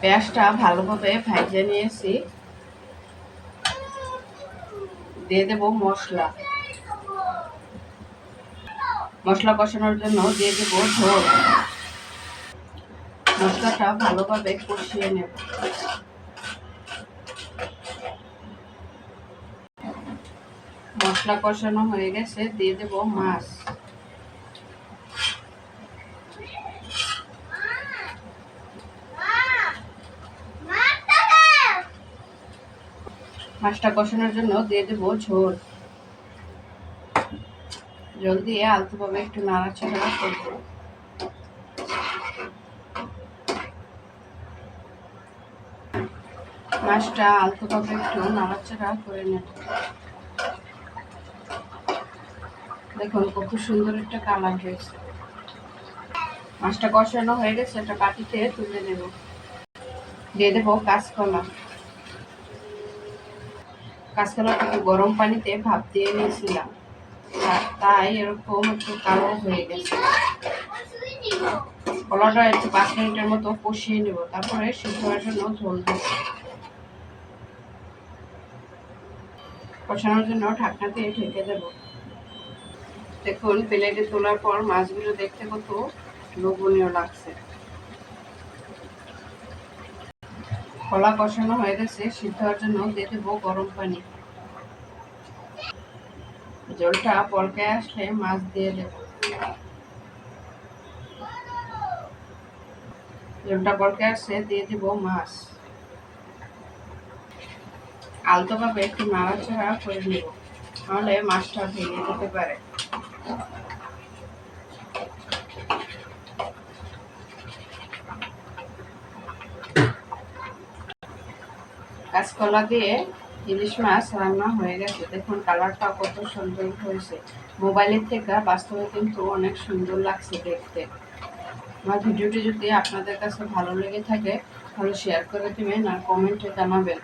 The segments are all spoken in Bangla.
পেঁয়াজটা ভালোভাবে ভেজে নিয়েছি। দিয়ে দেব মশলা। মশলা কষানোর জন্য দিয়ে দেব ঝোল। মশলাটা ভালোভাবে কষিয়ে নেব। মশলা কষানো হয়ে গেছে, দিয়ে দেব মাছ। মাছটা কষানোর জন্য দিয়ে দেব ঝোল। জল দিয়ে আলতোভাবে একটু নাড়াচাড়া করব। মাছটা আলতোভাবে একটু নাড়াচাড়া করে নেব। দেখুন কত সুন্দর একটা কালার হয়েছে। মাছটা কষানো হয়ে গেছে, একটা বাটিতে তুলে নেব। দিয়ে দেব কাঁচকলা। কাঁচকলাটাকে গরম পানিতে ভাপ দিয়ে নিয়েছিলাম, তাই এরকম একটু কালো হয়ে গেছে। কলাটা একটু 5 মিনিটের মতো কষিয়ে নেব, তারপরে সিদ্ধ হওয়ার জন্য ঝোল দেব। কষানোর জন্য ঢাকনা দিয়ে ঢেকে দেব। দেখুন প্লেটে তোলার পর মাছগুলো দেখতে কত লোভনীয় লাগছে। কলা কষানো হয়ে গেছে, সিদ্ধ হওয়ার জন্য দিয়ে দেব গরম পানি। জলটা বলকে আসলে মাছ দিয়ে দেব। জলটা বলকে আসছে, দিয়ে দেব মাছ। আলতোভাবে একটু নাড়াচাড়া করে নেব, নাহলে মাছটা ভেঙে যেতে পারে। কাঁচকলা দিয়ে ইলিশ মাছ রান্না হয়ে গেছে। দেখুন কালারটা কত সুন্দর হয়েছে। মোবাইলের থেকে বাস্তবে কিন্তু অনেক সুন্দর লাগছে দেখতে। আমার ভিডিওটি যদি আপনাদের কাছে ভালো লেগে থাকে তাহলে শেয়ার করে দেবেন আর কমেন্টে জানাবেন।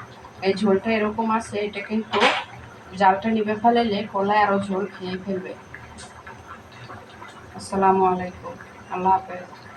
এই ঝোলটা এরকম আছে, এটা কিন্তু জালটা নিভে ফেলাইলে কলায় আরও ঝোল খেয়ে ফেলবে। আসসালামু আলাইকুম, আল্লাহ হাফেজ।